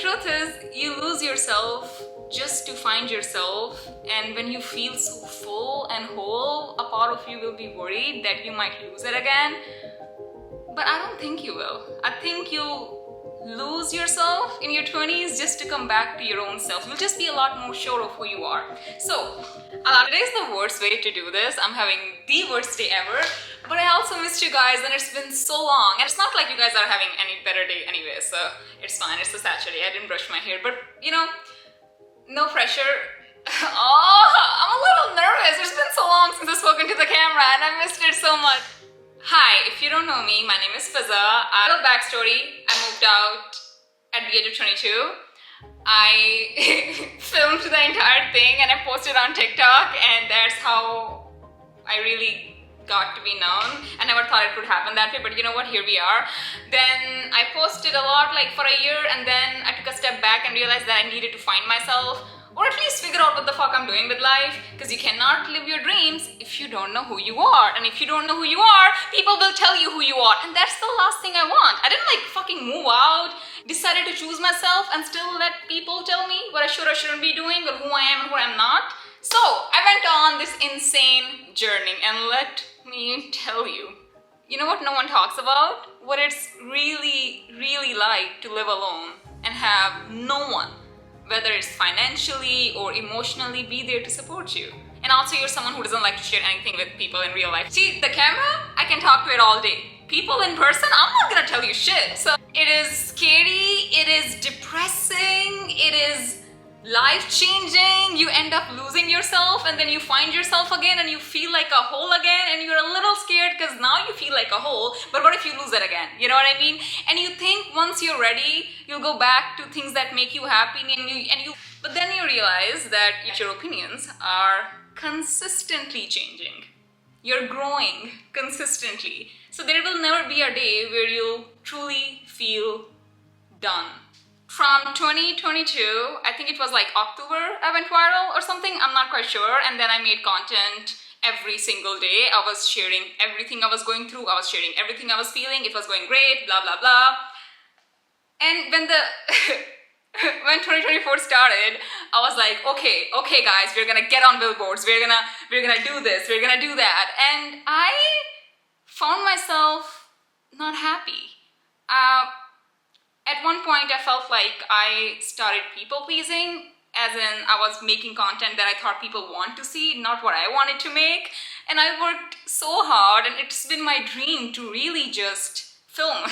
truth is, you lose yourself just to find yourself, and when you feel so full and whole, a part of you will be worried that you might lose it again. But I don't think you will. I think you'll lose yourself in your 20s just to come back to your own self. You'll just be a lot more sure of who you are. So, today's the worst way to do this. I'm having the worst day ever, but I also missed you guys, and it's been so long. And it's not like you guys are having any better day anyway, so it's fine. It's a Saturday. I didn't brush my hair, but you know, no pressure. Oh, I'm a little nervous. It's been so long since I've spoken to the camera, and I missed it so much. Hi, if you don't know me, my name is Fizza. A little backstory, I moved out at the age of 22. I filmed the entire thing and I posted on TikTok, and that's how I really got to be known. I never thought it would happen that way, but you know what, here we are. Then I posted a lot, like for a year, and then I took a step back and realized that I needed to find myself, or at least figure out what the fuck I'm doing with life, because you cannot live your dreams if you don't know who you are. And if you don't know who you are, people will tell you who you are, and that's the last thing I want. I didn't like fucking move out, decided to choose myself, and still let people tell me what I should or shouldn't be doing, or who I am and who I'm not. So I went on this insane journey, and let me tell you, you know what no one talks about? What it's really, really like to live alone and have no one, whether it's financially or emotionally, be there to support you. And also, you're someone who doesn't like to share anything with people in real life. See, the camera, I can talk to it all day. People in person, I'm not gonna tell you shit. So it is scary, it is depressing, it is life-changing. You end up losing yourself, and then you find yourself again, and you feel like a whole again, and you're a little scared because now you feel like a whole, but what if you lose it again? You know what I mean? And you think once you're ready, you'll go back to things that make you happy, but then you realize that your opinions are consistently changing. You're growing consistently. So there will never be a day where you'll truly feel done. From 2022, I think it was like October, I went viral or something, I'm not quite sure, and then I made content every single day. I was sharing everything I was going through, I was sharing everything I was feeling, it was going great, blah blah blah. And when when 2024 started, I was like, okay guys, we're gonna get on billboards, we're gonna do this, we're gonna do that. And I found myself not happy. At one point, I felt like I started people-pleasing, as in I was making content that I thought people want to see, not what I wanted to make. And I worked so hard, and it's been my dream to really just film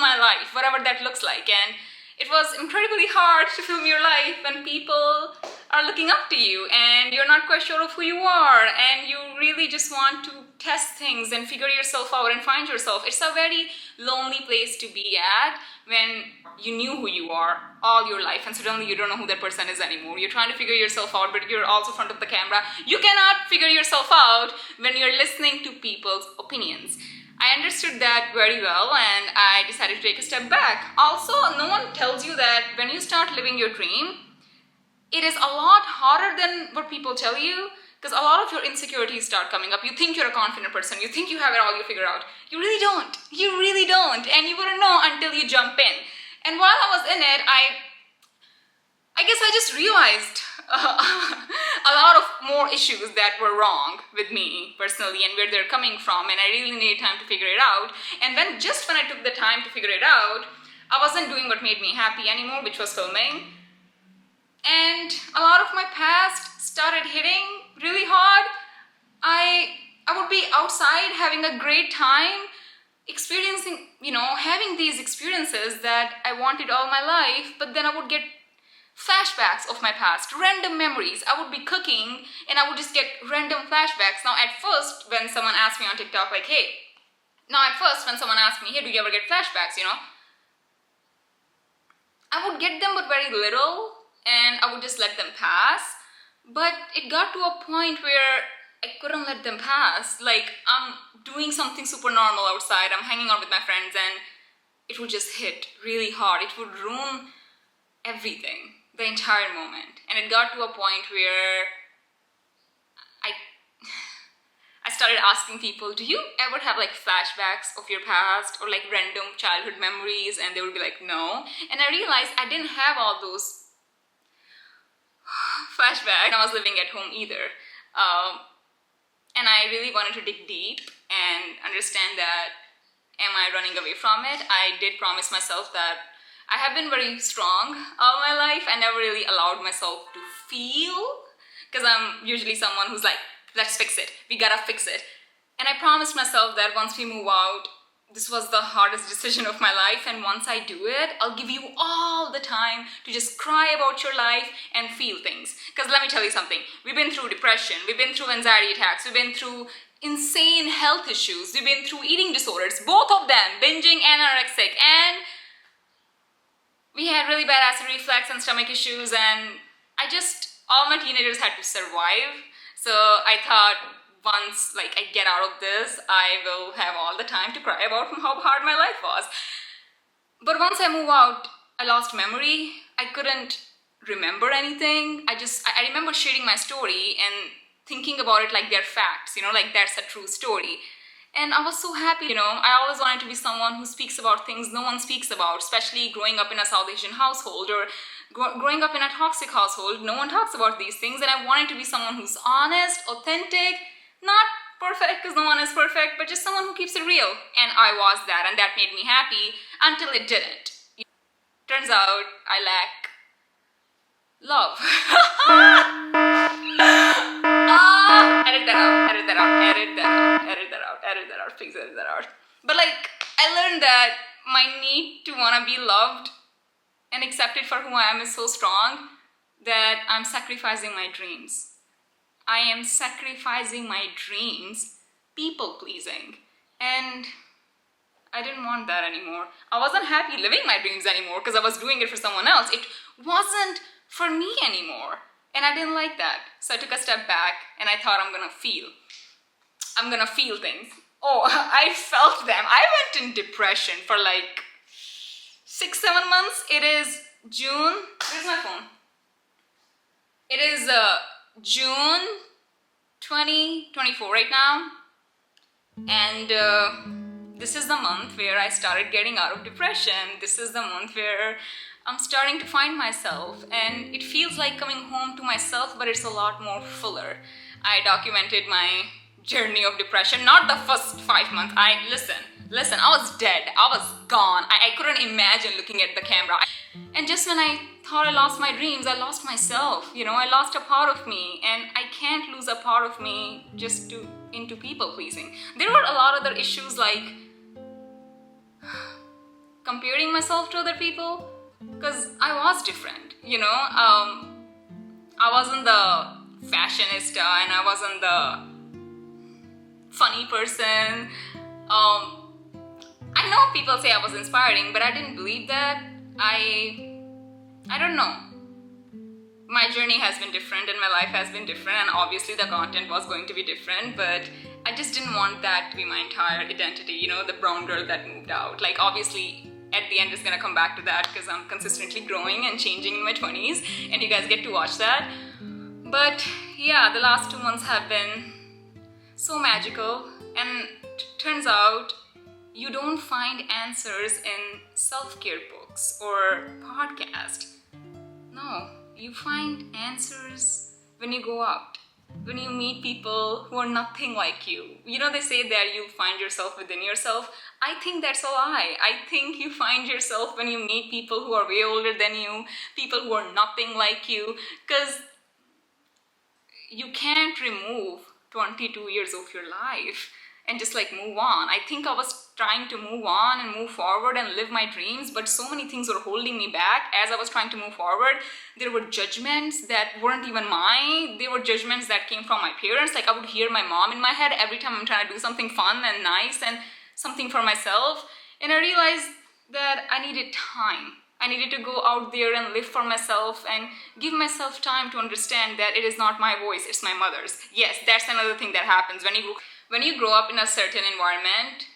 my life, whatever that looks like. And it was incredibly hard to film your life when people are looking up to you and you're not quite sure of who you are, and you really just want to test things and figure yourself out and find yourself. It's a very lonely place to be at when you knew who you are all your life and suddenly you don't know who that person is anymore. You're trying to figure yourself out, but you're also in front of the camera. You cannot figure yourself out when you're listening to people's opinions. I understood that very well, and I decided to take a step back. Also, no one tells you that when you start living your dream, it is a lot harder than what people tell you, because a lot of your insecurities start coming up. You think you're a confident person, you think you have it all figured out. You really don't. You really don't, and you wouldn't know until you jump in. And while I was in it, I guess I just realized a lot of more issues that were wrong with me personally and where they're coming from, and I really needed time to figure it out. And just when I took the time to figure it out, I wasn't doing what made me happy anymore, which was filming. And a lot of my past started hitting really hard. I would be outside having a great time, experiencing, having these experiences that I wanted all my life, but then I would get flashbacks of my past, random memories. I would be cooking and I would just get random flashbacks. Now at first, when someone asked me on TikTok, like, hey, do you ever get flashbacks, I would get them, but very little, and I would just let them pass. But it got to a point where I couldn't let them pass. Like, I'm doing something super normal outside, I'm hanging out with my friends, and it would just hit really hard. It would ruin everything. The entire moment. And it got to a point where I started asking people, do you ever have like flashbacks of your past or like random childhood memories? And they would be like, no. And I realized I didn't have all those flashbacks when I was living at home either. And I really wanted to dig deep and understand that, am I running away from it? I did promise myself that I have been very strong all my life. I never really allowed myself to feel, because I'm usually someone who's like, let's fix it. We gotta fix it. And I promised myself that once we move out, this was the hardest decision of my life, and once I do it, I'll give you all the time to just cry about your life and feel things. Because let me tell you something, we've been through depression, we've been through anxiety attacks, we've been through insane health issues, we've been through eating disorders, both of them, binging and anorexic, and we had really bad acid reflux and stomach issues, and all my teenagers had to survive. So I thought, once like I get out of this, I will have all the time to cry about how hard my life was. But once I moved out, I lost memory. I couldn't remember anything. I remember sharing my story and thinking about it like they're facts, like that's a true story. And I was so happy, I always wanted to be someone who speaks about things no one speaks about, especially growing up in a South Asian household or growing up in a toxic household. No one talks about these things, and I wanted to be someone who's honest, authentic, not perfect because no one is perfect, but just someone who keeps it real. And I was that, and that made me happy until it didn't. Turns out I lack love. Edit that out, edit that out, edit that out, edit that out, edit that out, please edit that out. But like, I learned that my need to want to be loved and accepted for who I am is so strong that I'm sacrificing my dreams. I am sacrificing my dreams, people pleasing. And I didn't want that anymore. I wasn't happy living my dreams anymore because I was doing it for someone else. It wasn't for me anymore. And I didn't like that. So I took a step back and I thought, I'm gonna feel things. Oh, I felt them. I went in depression for like 6-7 months. It is June. Where's my phone? It is June 2024 right now. And this is the month where I started getting out of depression. This is the month where I'm starting to find myself, and it feels like coming home to myself, but it's a lot more fuller. I documented my journey of depression, not the first 5 months. Listen, I was dead. I was gone. I couldn't imagine looking at the camera. And just when I thought I lost my dreams, I lost myself. I lost a part of me, and I can't lose a part of me just into people pleasing. There were a lot of other issues like comparing myself to other people, because I was different, I wasn't the fashionista and I wasn't the funny person. I know people say I was inspiring, but I didn't believe that. I don't know. My journey has been different and my life has been different, and obviously the content was going to be different, but I just didn't want that to be my entire identity, the brown girl that moved out. Like, obviously at the end it's gonna come back to that because I'm consistently growing and changing in my 20s, and you guys get to watch that. But yeah, the last 2 months have been so magical, and turns out you don't find answers in self-care books or podcasts. No, you find answers when you go out, when you meet people who are nothing like you. They say that you find yourself within yourself. I think that's a lie. I think you find yourself when you meet people who are way older than you, people who are nothing like you, because you can't remove 22 years of your life and just like move on. I think I was trying to move on and move forward and live my dreams, but so many things were holding me back as I was trying to move forward. There were judgments that weren't even mine. There were judgments that came from my parents. Like, I would hear my mom in my head every time I'm trying to do something fun and nice and something for myself. And I realized that I needed time. I needed to go out there and live for myself and give myself time to understand that it is not my voice, it's my mother's. Yes, that's another thing that happens. When you grow up in a certain environment,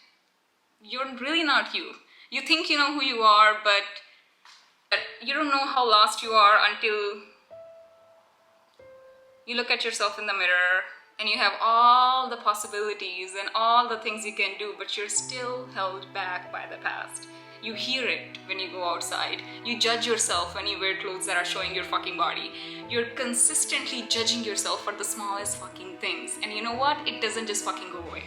you're really not you. You think you know who you are, but you don't know how lost you are until you look at yourself in the mirror and you have all the possibilities and all the things you can do, but you're still held back by the past. You hear it when you go outside. You judge yourself when you wear clothes that are showing your fucking body. You're consistently judging yourself for the smallest fucking things. And you know what? It doesn't just fucking go away.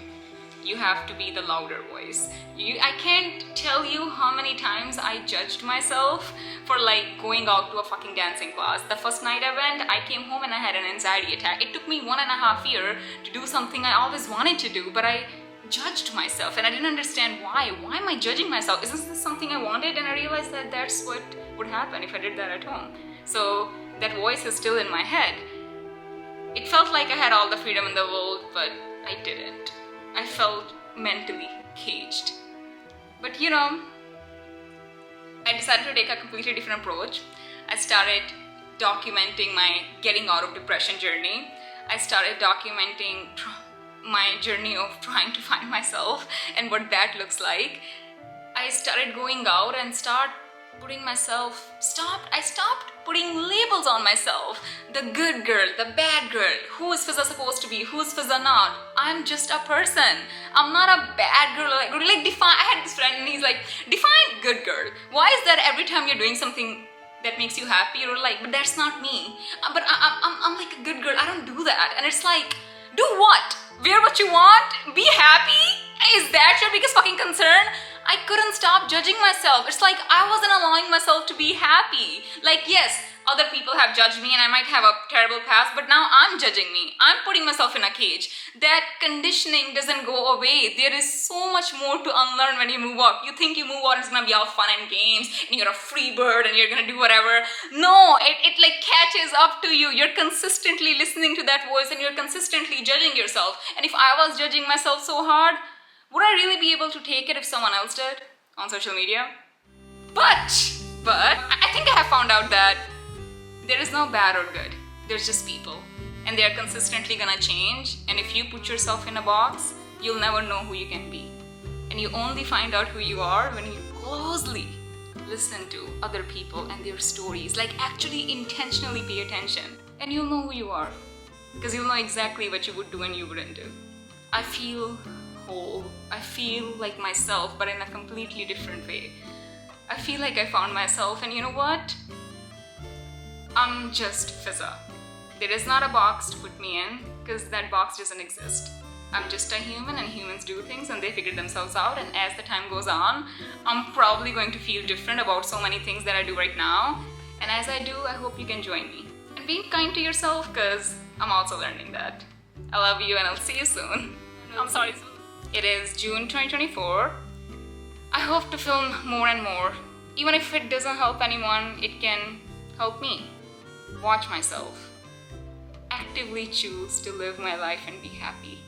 You have to be the louder voice. I can't tell you how many times I judged myself for like going out to a fucking dancing class. The first night I went, I came home and I had an anxiety attack. It took me 1.5 years to do something I always wanted to do, but I judged myself and I didn't understand why. Why am I judging myself? Isn't this something I wanted? And I realized that that's what would happen if I did that at home. So that voice is still in my head. It felt like I had all the freedom in the world, but I didn't. I felt mentally caged. But you know, I decided to take a completely different approach. I started documenting my getting out of depression journey. I started documenting my journey of trying to find myself and what that looks like. I started going out and I stopped putting labels on myself. The good girl, the bad girl, who is Fizza supposed to be, who's Fizza not? I'm just a person. I'm not a bad girl. I had this friend and he's like, define good girl. Why is that every time you're doing something that makes you happy, you're like, but that's not me. But I'm like a good girl, I don't do that. And it's like, do what? Wear what you want? Be happy? Is that your biggest fucking concern? I couldn't stop judging myself. It's like I wasn't allowing myself to be happy. Like, yes, other people have judged me and I might have a terrible past, but now I'm judging me. I'm putting myself in a cage. That conditioning doesn't go away. There is so much more to unlearn when you move out. You think you move out, it's gonna be all fun and games and you're a free bird and you're gonna do whatever. No, it like catches up to you. You're consistently listening to that voice and you're consistently judging yourself. And if I was judging myself so hard, would I really be able to take it if someone else did on social media? But I think I have found out that there is no bad or good. There's just people. And they are consistently gonna change. And if you put yourself in a box, you'll never know who you can be. And you only find out who you are when you closely listen to other people and their stories. Like actually intentionally pay attention. And you'll know who you are. Because you'll know exactly what you would do and you wouldn't do. I feel whole. I feel like myself, but in a completely different way. I feel like I found myself, and you know what? I'm just Fizza. There is not a box to put me in, because that box doesn't exist. I'm just a human, and humans do things and they figure themselves out, and as the time goes on, I'm probably going to feel different about so many things that I do right now. And as I do, I hope you can join me. And be kind to yourself, because I'm also learning that. I love you and I'll see you soon. I'm sorry. It is June 2024. I hope to film more and more. Even if it doesn't help anyone, it can help me. Watch myself. Actively choose to live my life and be happy.